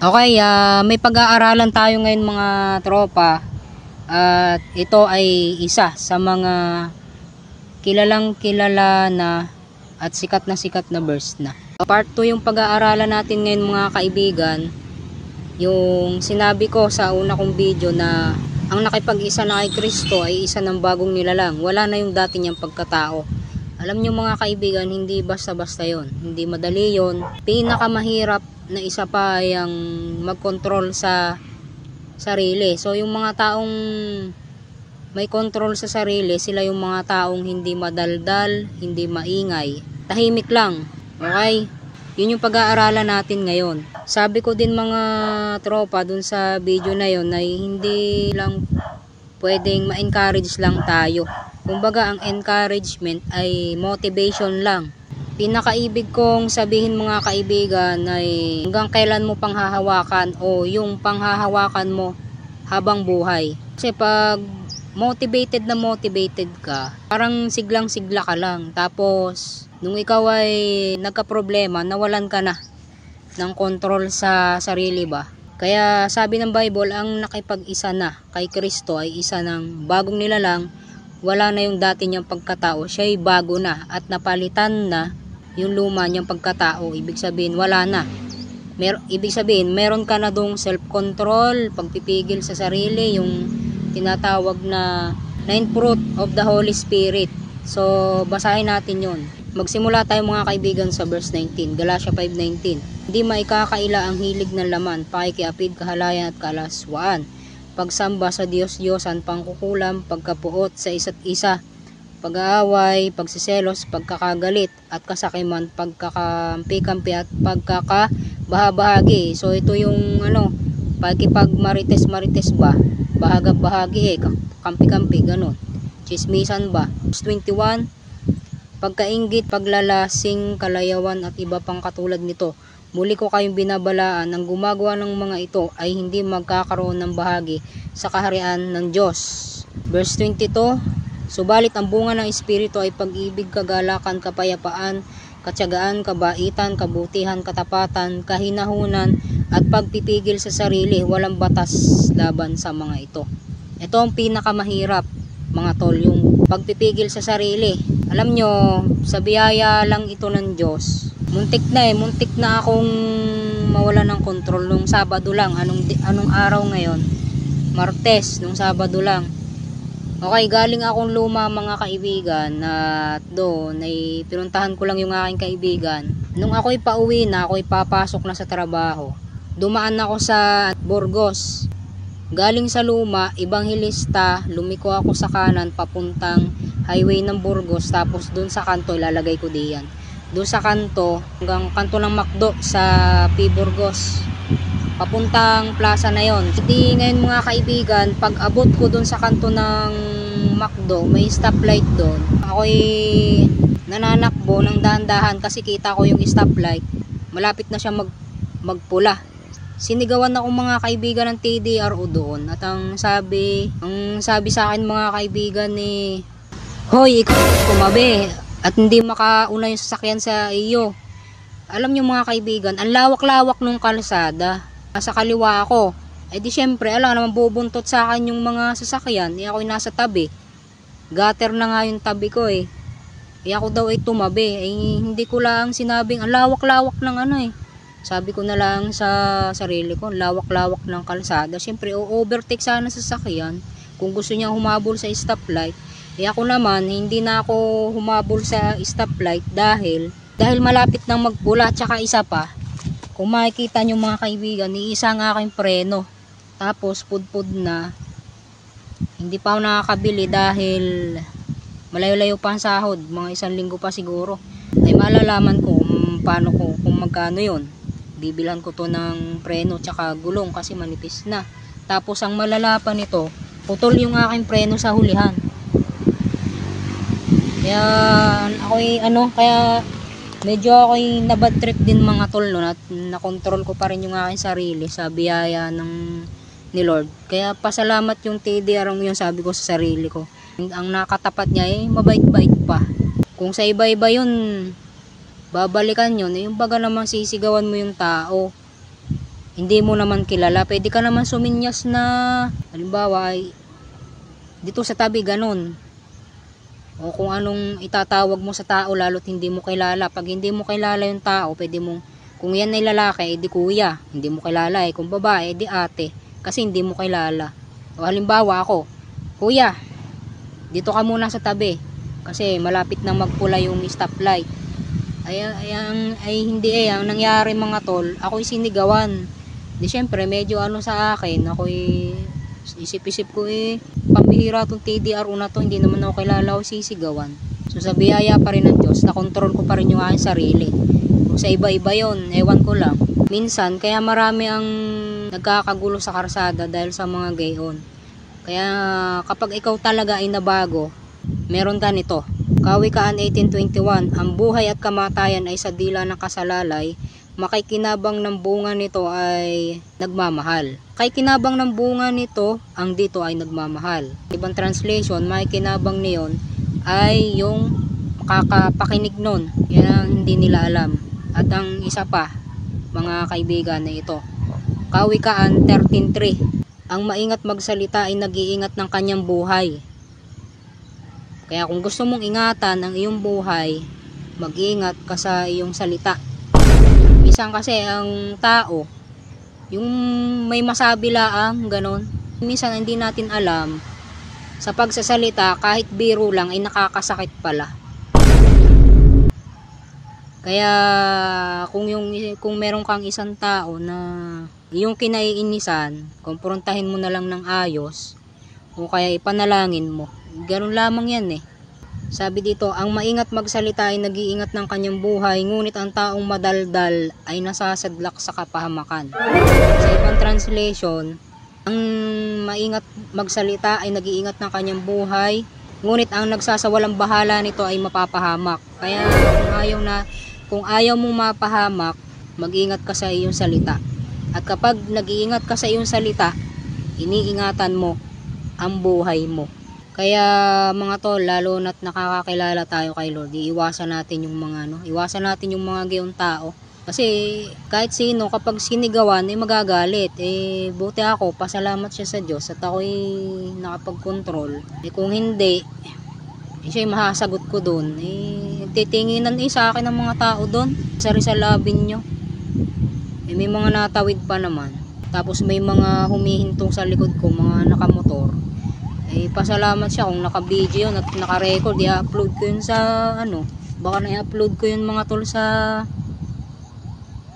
Okay, may pag-aaralan tayo ngayon mga tropa. At ito ay isa sa mga kilalang kilala na at sikat na verse na. Part 2 yung pag-aaralan natin ngayon mga kaibigan. Yung sinabi ko sa una kong video na ang nakipag-isa na kay Kristo ay isa ng bagong nilalang. Wala na yung dati niyang pagkatao. Alam niyo mga kaibigan, hindi basta-basta yon, hindi madali yon. Pinakamahirap na isa pa ay ang mag-control sa sarili. So yung mga taong may control sa sarili, sila yung mga taong hindi madaldal, hindi maingay, tahimik lang. Okay? Yun yung pag-aaralan natin ngayon. Sabi ko din mga tropa dun sa video na yon ay hindi lang pwedeng ma-encourage lang tayo. Kumbaga ang encouragement ay motivation lang. Pinakaibig kong sabihin mga kaibigan ay hanggang kailan mo panghahawakan o yung panghahawakan mo habang buhay. Kasi pag motivated ka, parang siglang-sigla ka lang. Tapos nung ikaw ay nagka-problema, nawalan ka na ng control sa sarili ba. Kaya sabi ng Bible, ang nakipag-isa na kay Kristo ay isa ng bagong nilalang. Wala na yung dati niyang pagkatao, siya ay bago na at napalitan na yung luma niyang pagkatao. Ibig sabihin wala na. Ibig sabihin meron ka na dong self-control, pagpipigil sa sarili, yung tinatawag na 9 fruit of the Holy Spirit. So basahin natin yun. Magsimula tayo mga kaibigan sa verse 19, Galatia 5:19. Hindi maikakaila ang hilig ng laman, pakikiapid, kahalayan at kalaswaan, pagsamba sa Diyos-Diyosan, pangkukulam, pagkapuot sa isa't isa, pag-aaway, pagsiselos, pagkakagalit at kasakiman, pagkakampi-kampi at pagkakabahabahagi. So ito yung pagkipagmarites ba, bahagab-bahagi kampi-kampi, ganun, chismisan ba. 21, pagkainggit, paglalasing, kalayawan at iba pang katulad nito. Muli ko kayong binabalaan, ang gumagawa ng mga ito ay hindi magkakaroon ng bahagi sa kaharian ng Diyos. Verse 22, subalit ang bunga ng Espiritu ay pag-ibig, kagalakan, kapayapaan, katyagaan, kabaitan, kabutihan, katapatan, kahinahunan, at pagpipigil sa sarili. Walang batas laban sa mga ito. Ito ang pinakamahirap mga tol, yung pagpipigil sa sarili. Alam nyo, sa biyaya lang ito ng Diyos. Muntik na akong mawala ng kontrol nung Sabado lang. Anong araw ngayon? Martes, nung Sabado lang. Okay, galing akong luma mga kaibigan at doon ay pinuntahan ko lang yung aking kaibigan. Nung ako'y pauwi na, ako'y papasok na sa trabaho, dumaan ako sa Burgos. Galing sa luma, Ebanghilista, lumiko ako sa kanan papuntang highway ng Burgos, tapos doon sa kanto ilalagay ko diyan. Doon sa kanto, hanggang kanto ng McDo sa P. Burgos, papuntang plaza na yon. Hindi ngayon mga kaibigan, pag abot ko doon sa kanto ng McDo, may stoplight doon. Ako'y nananakbo ng dahan-dahan kasi kita ko yung stoplight, malapit na siya magpula. Sinigawan ako mga kaibigan ng TDRO doon at ang sabi sa akin mga kaibigan ni, hoy, ikaw kumabi at hindi makauna yung sasakyan sa iyo. Alam nyo mga kaibigan, ang lawak-lawak nung kalsada. Nasa kaliwa ako. Eh di syempre, alam naman bubuntot sa akin yung mga sasakyan. Eh ako'y nasa tabi. Gutter na nga yung tabi ko eh. Eh ako daw ay tumabi. Eh hindi ko lang sinabing, ang lawak-lawak ng Sabi ko na lang sa sarili ko, lawak-lawak ng kalsada. Syempre, overtake sana sa sasakyan kung gusto niya humabol sa stoplight. Eh ako naman, hindi na ako humabol sa stoplight dahil malapit nang magpula. Tsaka isa pa, kung makikita nyo mga kaibigan, iisa ang aking preno. Tapos pudpud na. Hindi pa ako nakakabili dahil malayo-layo pa ang sahod. Mga 1 linggo pa siguro. Ay malalaman ko kung magkano yon. Bibilhan ko to ng preno tsaka gulong kasi manipis na. Tapos ang malala pa nito, putol yung aking preno sa hulihan. Kaya medyo ako'y nabad trip din mga tol no, at nakontrol ko pa rin yung aking sarili sa biyaya ni Lord. Kaya pasalamat yung TDR yung sabi ko sa sarili ko. Ang nakatapat niya mabait-bait pa. Kung sa iba-iba yun, babalikan yun, yung baga namang sisigawan mo yung tao. hindi mo naman kilala, pwede ka naman suminyas na, halimbawa ay dito sa tabi ganun, o kung anong itatawag mo sa tao lalo't hindi mo kilala. Pag hindi mo kilala yung tao, pwede mong, kung yan ay lalaki, edi kuya, hindi mo kilala. Kung babae, edi ate, kasi hindi mo kilala. O halimbawa ako, kuya, dito ka muna sa tabi kasi malapit na magpula yung stoplight. Ay hindi ang nangyari mga tol, ako'y sinigawan. Di syempre medyo ano sa akin, ako'y isip-isip ko pambihira tong TDR na to, hindi naman ako kilala o sisigawan. So sa biyaya pa rin ng Diyos, nakontrol ko pa rin yung aking sarili. Kung sa iba-iba yon, ewan ko lang. Minsan kaya marami ang nagkakagulo sa karsada dahil sa mga gayon. Kaya kapag ikaw talaga ay nabago, meron ka nito. Kawikaan 18:21, ang buhay at kamatayan ay sa dila ng kasalalay, makikinabang ng bunga nito ay nagmamahal. Makikinabang ng bunga nito, ang dito ay nagmamahal. Ibang translation, makikinabang niyon ay yung makakapakinig nun. Yan ang hindi nila alam. At ang isa pa, mga kaibigan, na ito. Kawikaan 13:3, ang maingat magsalita ay nag-iingat ng kanyang buhay. Kaya kung gusto mong ingatan ang iyong buhay, mag-iingat ka sa iyong salita. Minsan kasi ang tao, yung may masabi laang ganon, minsan hindi natin alam, sa pagsasalita kahit biro lang ay nakakasakit pala. Kaya kung meron kang isang tao na yung kinaiinisan, kumprontahin mo na lang ng ayos o kaya ipanalangin mo. Ganun lamang yan Sabi dito, ang maingat magsalita ay nag-iingat ng kanyang buhay, ngunit ang taong madaldal ay nasasadlak sa kapahamakan. Sa ibang translation, ang maingat magsalita ay nag-iingat ng kanyang buhay, ngunit ang nagsasawalang bahala nito ay mapapahamak. Kaya kung ayaw mong mapahamak, mag-iingat ka sa iyong salita. At kapag nag-iingat ka sa iyong salita, iniingatan mo ang buhay mo. Kaya mga tol, lalo na't nakakakilala tayo kay Lord, iwasan natin yung mga gayong tao. Kasi kahit sino kapag sinigawan ay magagalit. Buti ako, pasalamat siya sa Diyos at ako'y nakapag-control. Kung hindi, siya'y mahasagot ko doon. Titinginan sa akin ng mga tao doon. Sari-salabin nyo. May mga natawid pa naman. Tapos may mga humihintong sa likod ko, mga nakamotor. Pasalamat siya kung naka-video yun at naka-record, i-upload ko yun sa baka na-upload ko yun mga tol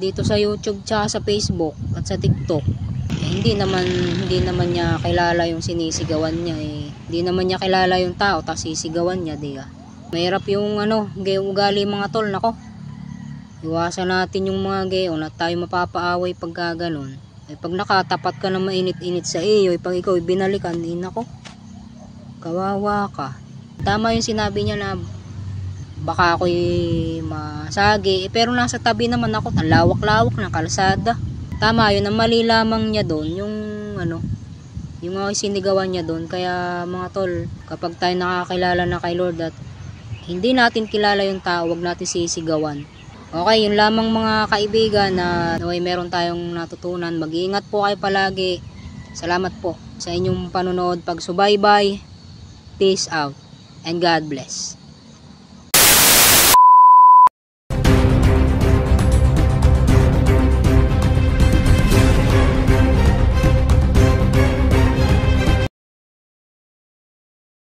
dito sa YouTube tsaka sa Facebook at sa TikTok. Hindi naman niya kilala yung sinisigawan niya hindi naman niya kilala yung tao tapos sisigawan niya, mahirap yung gayong ugali mga tol. Nako, iwasan natin yung mga gayon at tayo mapapaaway pagka ganon. Pag nakatapat ka na mainit-init sa iyo, pag ikaw binalikan, nako, kawawa ka. Tama yung sinabi niya na baka ako'y masagi, pero nasa tabi naman ako, ang lawak-lawak ng kalsada. Tama yun, ang mali lamang niya doon yung sinigawan niya doon. Kaya mga tol, kapag tayo nakakilala na kay Lord at hindi natin kilala yung tao, wag natin sisigawan. Okay, yun lamang mga kaibigan na meron tayong natutunan. Mag-iingat po kayo palagi. Salamat po sa inyong panonood, pagsubaybay. Peace out and God bless.